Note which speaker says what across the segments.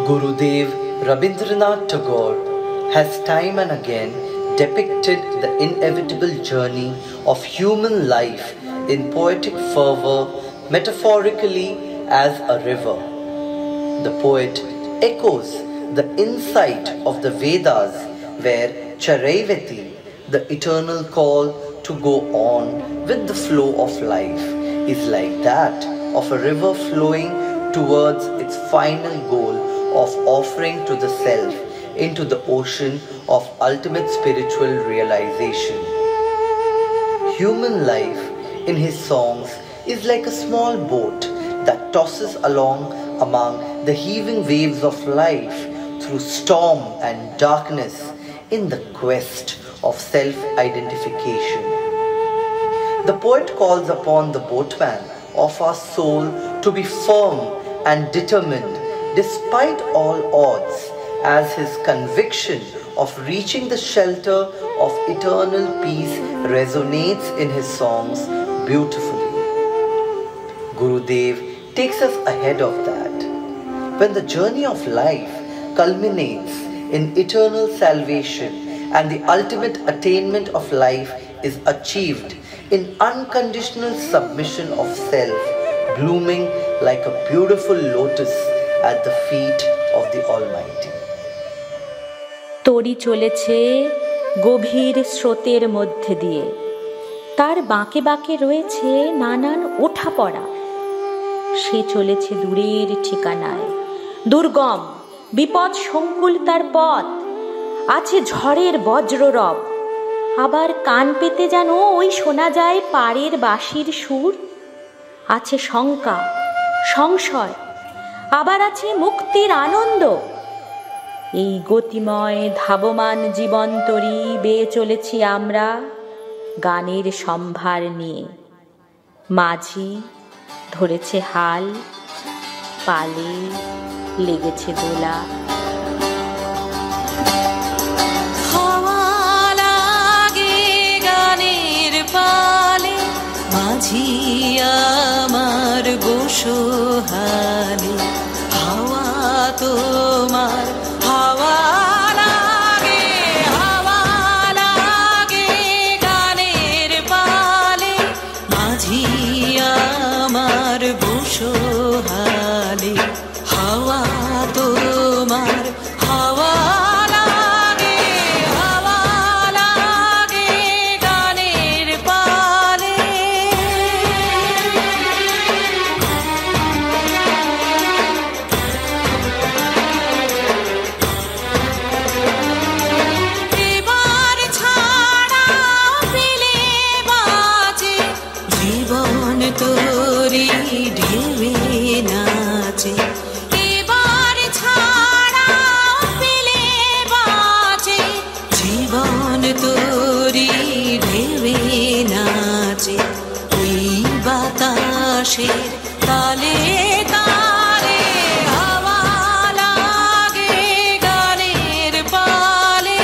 Speaker 1: Gurudev Rabindranath Tagore has time and again depicted the inevitable journey of human life in poetic fervour, metaphorically as a river. The poet echoes the insight of the Vedas, where Charaivati, the eternal call to go on with the flow of life, is like that of a river flowing towards its final goal of offering to the self into the ocean of ultimate spiritual realization. Human life in his songs is like a small boat that tosses along among the heaving waves of life through storm and darkness in the quest of self-identification. The poet calls upon the boatman of our soul to be firm and determined despite all odds, as his conviction of reaching the shelter of eternal peace resonates in his songs beautifully. Gurudev takes us ahead of that. When the journey of life culminates in eternal salvation and the ultimate attainment of life is achieved in unconditional submission of self, blooming like a beautiful lotus at the feet of the Almighty.
Speaker 2: তরি চলেছে গভীর স্রোতের মধ্যে দিয়ে, তার বাঁকে বাঁকে রয়েছে নানান ওঠা পড়া। সে চলেছে দূরের ঠিকানায়, দুর্গম বিপদ সংকুল তার পথ, আছে ঝড়ের বজ্ররব, আবার কান পেতে যেন ওই শোনা যায় পাড়ের বাঁশির সুর। আছে শঙ্কা, সংশয়, আবার আছে মুক্তির আনন্দ। এই গতিময় ধাবমান জীবন তরী বেয়ে চলেছি আমরা গানের সম্ভার নিয়ে। মাঝি ধরেছে হাল, পালে লেগেছে দোলা।
Speaker 3: হাওয়া লাগে গানের পালে, মাঝি আমার গোসহালে। হাওয়া তোমার হাওয়া লাগে, হাওয়া লাগে গানের পালে, মাঝি আমার গোসহালে। হাওয়া তোমার হাওয়া লাগে, হাওয়া লাগে গানের পালে। এবার ছাড়া পেলে বাঁচে জীবন তোরি ঢেউে নাচে। এবার ছাড়া পেলে বাঁচে জীবন তোরি ঢেউে নাচে। ওই বাতাসের তালে তালে হাওয়া লাগে গানের পালে।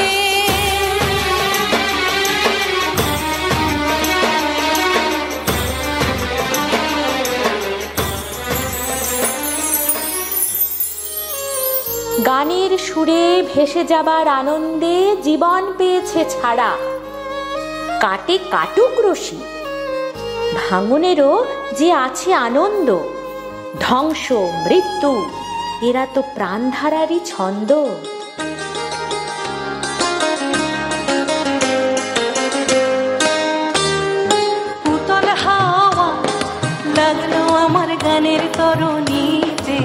Speaker 2: গানের সুরে ভেসে যাবার আনন্দে জীবন পেয়েছে ছাড়া। কাটে কাটুক রশি, ভাঙনেরও যে আছে আনন্দ। ধ্বংস মৃত্যু এরা তো প্রাণধারারই ছন্দ।
Speaker 3: উতল হাওয়া লাগলো আমার গানের তরণীতে,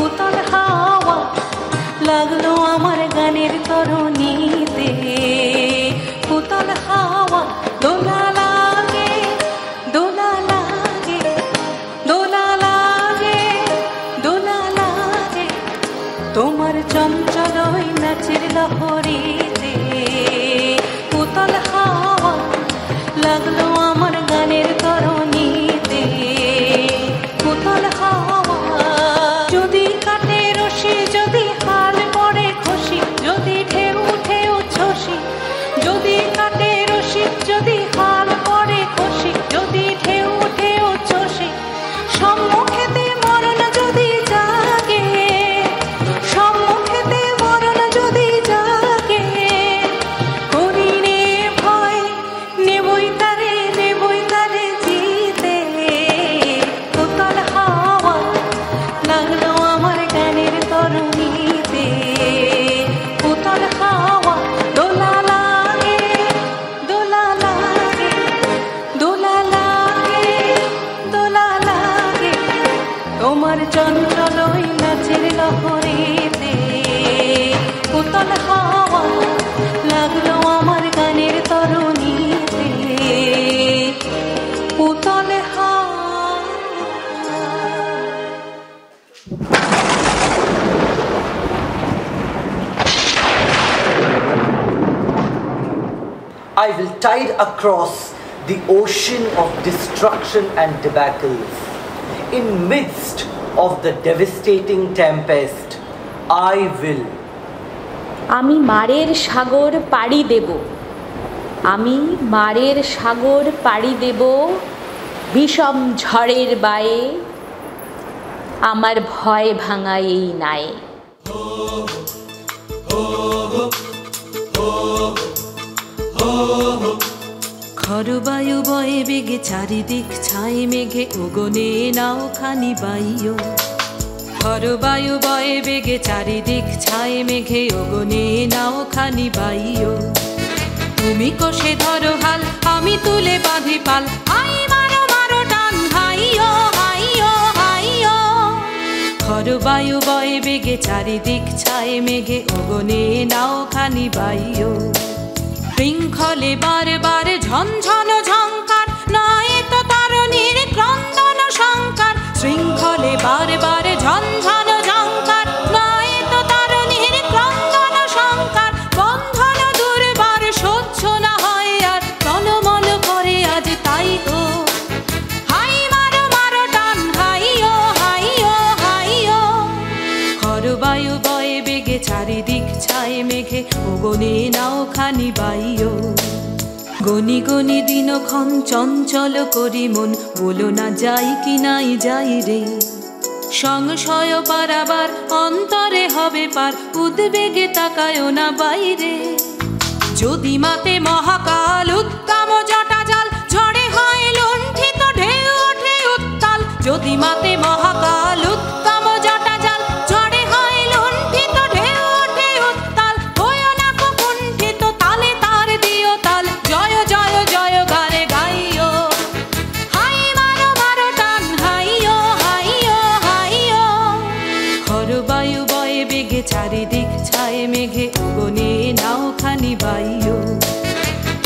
Speaker 3: উতল হাওয়া লাগলো আমার গানের তরণীতে। উতল হাওয়া দোলা লাগে, দোলা লাগে, দোলা লাগে, দোলা লাগে তোমার চঞ্চল ওই নাচের লহরীতে। উতল হাওয়া লাগলো আমার গানের তরণীতে, উতল হাওয়া চঞ্চল ওই নাচের লহরেতে উতল হাওয়া লাগলো আমার গানের তরণীতে উতল হাওয়া।
Speaker 1: I will tide across the ocean of destruction and debacles. In midst of the devastating tempest, I will.
Speaker 2: আমি মারের সাগর পাড়ি দেব, আমি মারের সাগর পাড়ি দেব, বিষম ঝড়ের বায়ে আমার ভয় ভাঙা এই নায়ে।
Speaker 3: খরবায়ু বয়ে বেগে চারিদিক ছাই মেঘে ওগনে নাও খানি বাইও। খরবায়ু বয়ে বেগে চারিদিক ছাই মেঘে ওগনে নাও খানি বাইও। তুমি কষে ধরো হাল আমি তুলে বাঁধি পাল, হাই মারো মারো টান হাইও হাইও হাইও। খরবায়ু বয়ে বেগে চারিদিক ছাই মেঘে ওগনে নাও খানি বাইও। শৃঙ্খলে বারে বারে ঝনঝন ঝঙ্কার নয় তো তারণীর ক্রন্দন শঙ্কার। শৃঙ্খলে বারে বারে ঝনঝন ঝঙ্কার নয় তো তারণীর ক্রন্দন শঙ্কার। বন্ধন দুর্বার সহ্য না হয় আর টলমল করে আজ তাই গো। হাই মারো মারো টান হাইও হাইও হাইও। খরবায়ু বয়ে বেগে চারিদিক ছাই মেঘে ওগনে নাও খানি বাইও। গনি গনি দিনক্ষণ চঞ্চল করি মন, বলো না যাই কি নাই যাই রে। সংশয় পারাবার অন্তরে হবে পার, উদ্বেগে তাকায়ও না বাইরে। যদি মাতে মহাকাল উত্তম জটা জাল, ঝড়ে হয় লুণ্ঠিত ঢেউ ওঠে উত্তাল। যদি মাতে মহাকাল উত্তম জটা জাল, ঝড়ে হয় লুণ্ঠিত ঢেউ ওঠে উত্তাল। হয়ো না কুণ্ঠিত তালে তার দিও তাল, জয় জয় জয় গানে গাইও। হাই মারো মারো টান হাইও হাইও হাইও। খরবায়ু বয়ে বেগে চারিদিক ছাই মেঘে ওগনে নাও খানি বাইও।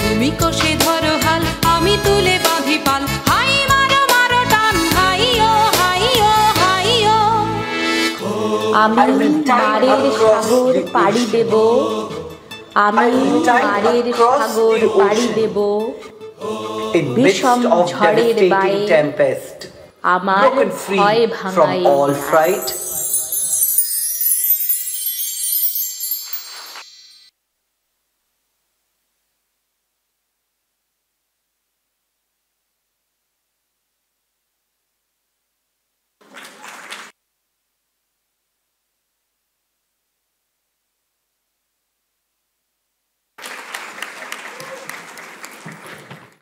Speaker 3: তুমি কষে ধরো হাল আমি তুলে বাঁধি পাল, হাই মারো মারো টান হাইও হাইও হাইও।
Speaker 2: আমি মারের সাগর পাড়ি দেব, আমি মারের সাগর পাড়ি দেব,
Speaker 1: In
Speaker 2: বিষম
Speaker 1: midst of
Speaker 2: ঝড়ের
Speaker 1: devastating
Speaker 2: বায়ে
Speaker 1: tempest,
Speaker 2: আমার
Speaker 1: broken
Speaker 2: ভয়
Speaker 1: free
Speaker 2: ভাঙা
Speaker 1: from
Speaker 2: এই
Speaker 1: all
Speaker 2: নায়ে।
Speaker 1: fright,